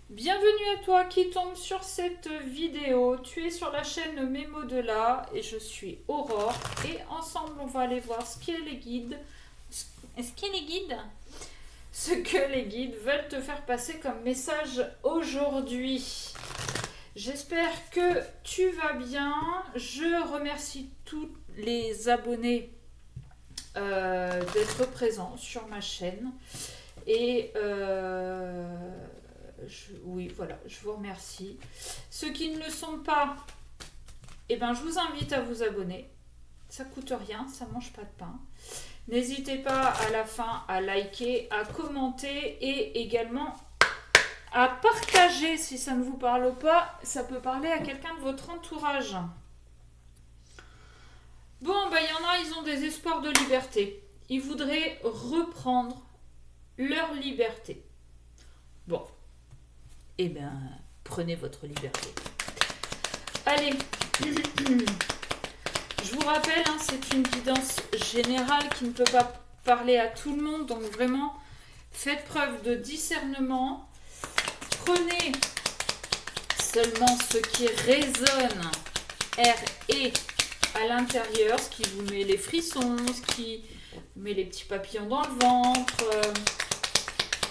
Bienvenue à toi qui tombe sur cette vidéo. Tu es sur la chaîne Mémo de là et je suis Aurore. Et ensemble, on va aller voir ce qu'est les guides. Est-ce qu'il y a les guides? Ce que les guides veulent te faire passer comme message aujourd'hui. J'espère que tu vas bien. Je remercie tous les abonnés d'être présents sur ma chaîne. Et oui, voilà, je vous remercie. Ceux qui ne le sont pas, eh ben, je vous invite à vous abonner. Ça coûte rien, ça mange pas de pain. N'hésitez pas à la fin à liker, à commenter et également à partager si ça ne vous parle pas. Ça peut parler à quelqu'un de votre entourage. Bon, ben, il y en a, ils ont des espoirs de liberté. Ils voudraient reprendre leur liberté. Bon, eh bien, prenez votre liberté. Allez, je vous rappelle, hein, c'est une guidance générale qui ne peut pas parler à tout le monde, donc vraiment, faites preuve de discernement. Prenez seulement ce qui résonne, R&E, à l'intérieur, ce qui vous met les frissons, ce qui vous met les petits papillons dans le ventre,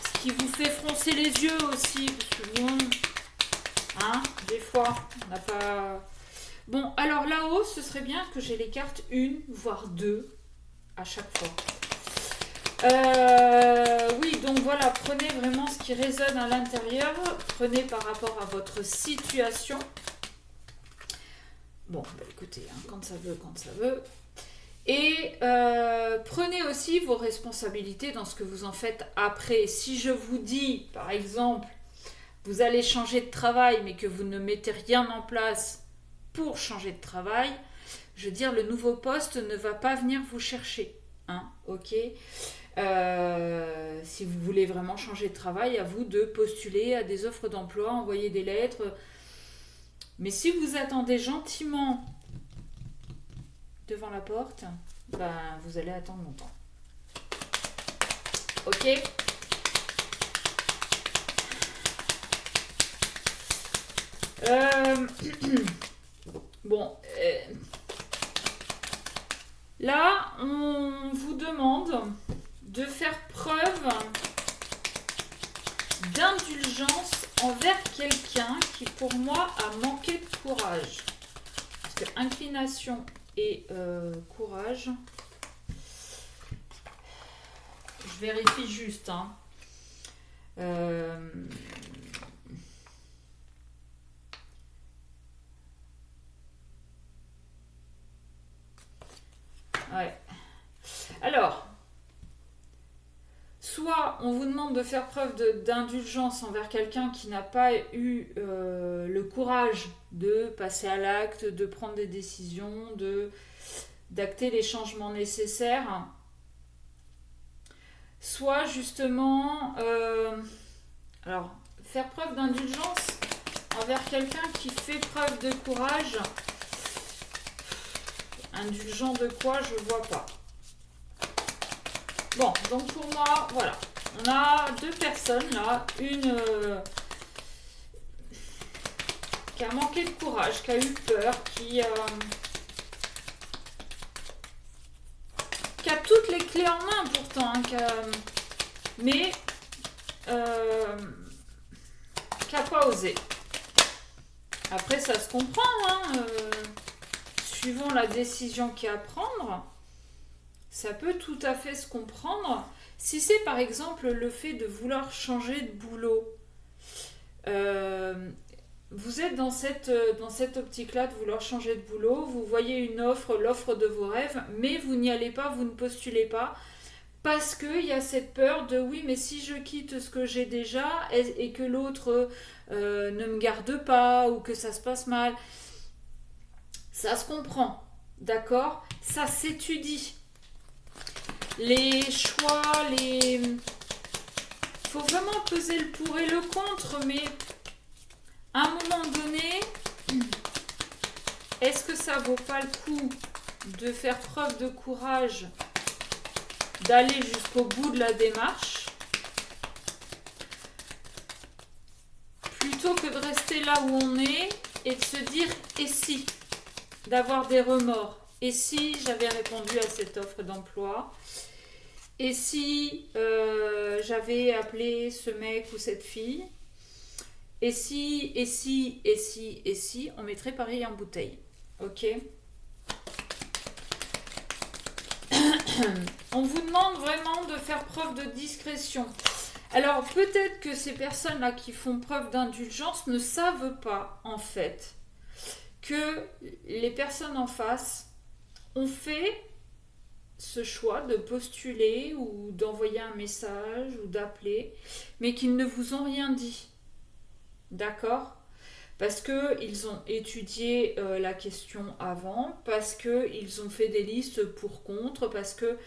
ce qui vous fait froncer les yeux aussi, parce que bon, hein, des fois, on n'a pas... Bon, alors là-haut, ce serait bien que j'ai les cartes 1, voire 2, à chaque fois. Oui, donc voilà, prenez vraiment ce qui résonne à l'intérieur, prenez par rapport à votre situation. Bon, bah écoutez, hein, quand ça veut, quand ça veut. Et prenez aussi vos responsabilités dans ce que vous en faites après. Si je vous dis, par exemple, vous allez changer de travail, mais que vous ne mettez rien en place pour changer de travail, je veux dire, le nouveau poste ne va pas venir vous chercher. Hein, ok. Si vous voulez vraiment changer de travail, à vous de postuler à des offres d'emploi, envoyer des lettres. Mais si vous attendez gentiment devant la porte, ben, vous allez attendre longtemps. Ok. Bon, là, on vous demande de faire preuve d'indulgence envers quelqu'un qui, pour moi, a manqué de courage. Parce que inclination et courage, je vérifie juste. Hein. Ouais. Alors, soit on vous demande de faire preuve d'indulgence envers quelqu'un qui n'a pas eu le courage de passer à l'acte, de prendre des décisions, d'acter les changements nécessaires. Soit justement, alors, faire preuve d'indulgence envers quelqu'un qui fait preuve de courage. Indulgent de quoi, je vois pas. Bon, donc pour moi, voilà. On a deux personnes là. Une qui a manqué de courage, qui a eu peur, qui a toutes les clés en main pourtant, hein, mais qui n'a pas osé. Après, ça se comprend, hein, suivant la décision qu'il y a à prendre, ça peut tout à fait se comprendre. Si c'est par exemple le fait de vouloir changer de boulot, vous êtes dans cette optique-là de vouloir changer de boulot, vous voyez une offre, l'offre de vos rêves, mais vous n'y allez pas, vous ne postulez pas, parce qu'il y a cette peur de oui, mais si je quitte ce que j'ai déjà et que l'autre ne me garde pas ou que ça se passe mal, ça se comprend, d'accord? Ça s'étudie. Les choix, faut vraiment peser le pour et le contre, mais à un moment donné, est-ce que ça vaut pas le coup de faire preuve de courage, d'aller jusqu'au bout de la démarche, plutôt que de rester là où on est et de se dire et si, d'avoir des remords. Et si j'avais répondu à cette offre d'emploi? Et si j'avais appelé ce mec ou cette fille? Et si, et si, et si, et si, on mettrait pareil en bouteille. Ok? On vous demande vraiment de faire preuve de discrétion. Alors peut-être que ces personnes-là qui font preuve d'indulgence ne savent pas en fait que les personnes en face ont fait ce choix de postuler ou d'envoyer un message ou d'appeler, mais qu'ils ne vous ont rien dit. D'accord? Parce qu'ils ont étudié la question avant, parce qu'ils ont fait des listes pour contre, parce que...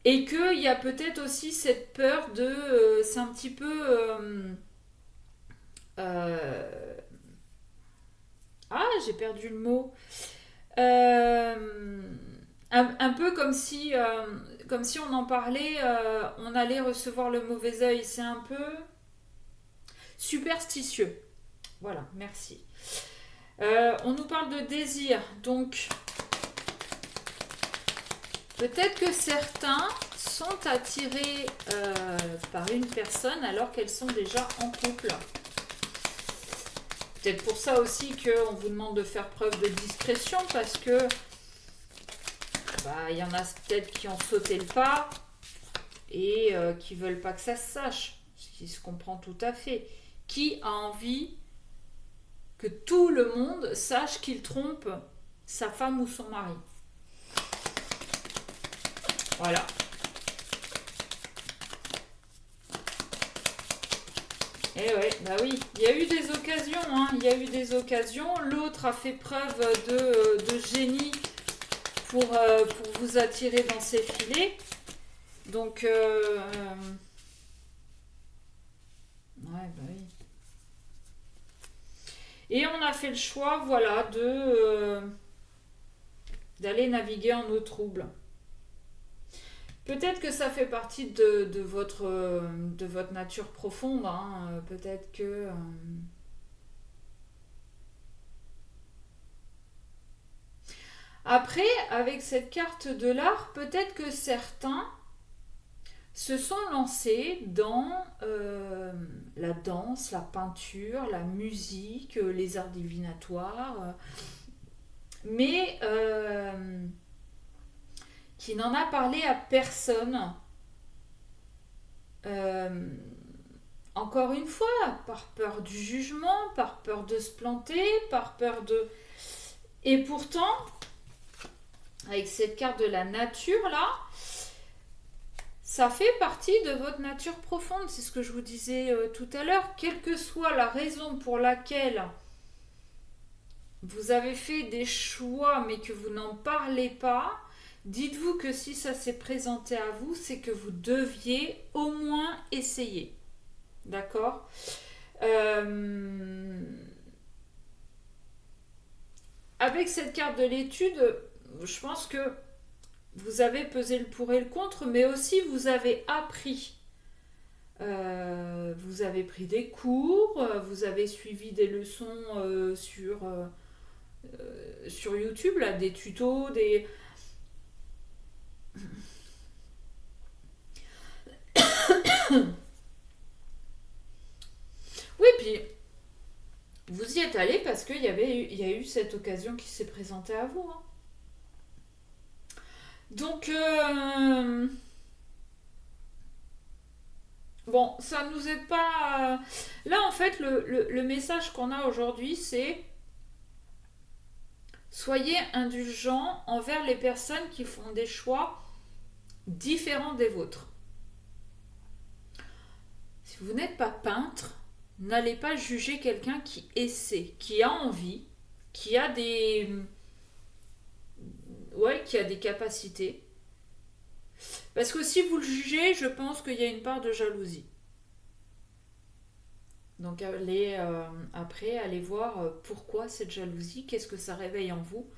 Et qu'il y a peut-être aussi cette peur de... c'est un petit peu... ah, j'ai perdu le mot. Un peu comme si on en parlait, on allait recevoir le mauvais œil. C'est un peu superstitieux. Voilà, merci. On nous parle de désir, donc peut-être que certains sont attirés par une personne alors qu'elles sont déjà en couple. Peut-être pour ça aussi qu'on vous demande de faire preuve de discrétion parce que il y en a peut-être qui ont sauté le pas et qui veulent pas que ça se sache, ce qui se comprend tout à fait. Qui a envie que tout le monde sache qu'il trompe sa femme ou son mari? Voilà. Eh ouais, bah oui, il y a eu des occasions, hein, il y a eu des occasions. L'autre a fait preuve de génie pour vous attirer dans ses filets. Donc, ouais, bah oui. Et on a fait le choix, voilà, d'aller naviguer en eau trouble. Peut-être que ça fait partie de votre nature profonde. Hein. Peut-être que... Après, avec cette carte de l'art, peut-être que certains se sont lancés dans la danse, la peinture, la musique, les arts divinatoires, mais qui n'en a parlé à personne. Encore une fois, par peur du jugement, par peur de se planter, par peur de... Et pourtant, avec cette carte de la nature là, ça fait partie de votre nature profonde. C'est ce que je vous disais tout à l'heure. Quelle que soit la raison pour laquelle vous avez fait des choix mais que vous n'en parlez pas, dites-vous que si ça s'est présenté à vous, c'est que vous deviez au moins essayer. D'accord? Avec cette carte de l'étude, je pense que vous avez pesé le pour et le contre, mais aussi vous avez appris. Vous avez pris des cours, vous avez suivi des leçons sur YouTube, là, des tutos, des... Oui, puis vous y êtes allé parce qu'il y a eu cette occasion qui s'est présentée à vous. Hein. Donc, bon, ça ne nous aide pas. Là, en fait, le message qu'on a aujourd'hui, c'est soyez indulgents envers les personnes qui font des choix différents des vôtres. Si vous n'êtes pas peintre, n'allez pas juger quelqu'un qui essaie, qui a envie, qui a des... Ouais, qui a des capacités. Parce que si vous le jugez, je pense qu'il y a une part de jalousie. Donc après, allez voir pourquoi cette jalousie, qu'est-ce que ça réveille en vous.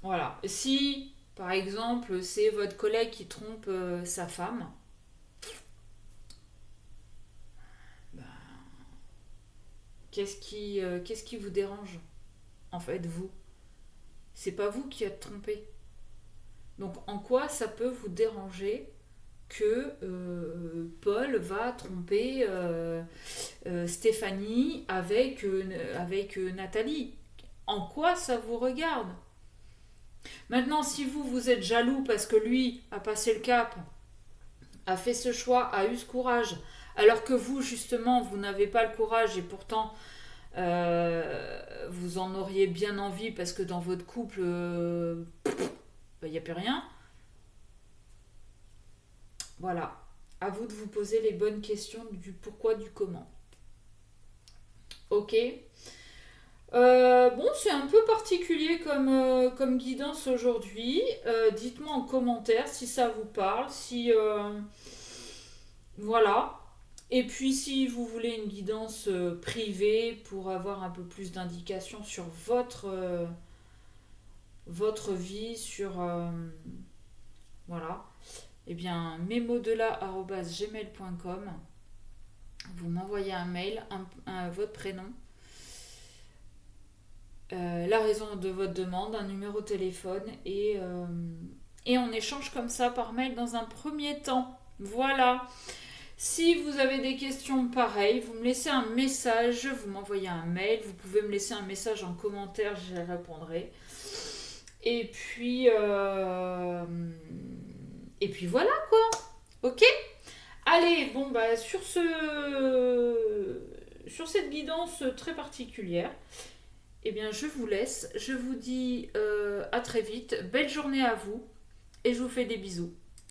Voilà. Si, par exemple, c'est votre collègue qui trompe sa femme, Qu'est-ce qui vous dérange? En fait, vous. C'est pas vous qui êtes trompé. Donc, en quoi ça peut vous déranger que Paul va tromper Stéphanie avec Nathalie? En quoi ça vous regarde? Maintenant, si vous êtes jaloux parce que lui a passé le cap, a fait ce choix, a eu ce courage, alors que vous, justement, vous n'avez pas le courage et pourtant vous en auriez bien envie parce que dans votre couple, il n'y a plus rien. Voilà. À vous de vous poser les bonnes questions du pourquoi, du comment. Ok. Bon, c'est un peu particulier comme guidance aujourd'hui. Dites-moi en commentaire si ça vous parle, si... voilà. Et puis si vous voulez une guidance privée pour avoir un peu plus d'indications sur votre vie, sur... voilà. Eh bien, mesmots-de-là@gmail.com. Vous m'envoyez un mail, votre prénom, la raison de votre demande, un numéro de téléphone et on échange comme ça par mail dans un premier temps. Voilà. Si vous avez des questions pareilles, vous me laissez un message, vous m'envoyez un mail, vous pouvez me laisser un message en commentaire, j'y répondrai. Et puis voilà quoi. Ok? Allez, bon bah sur cette guidance très particulière, eh bien je vous laisse. Je vous dis à très vite. Belle journée à vous et je vous fais des bisous.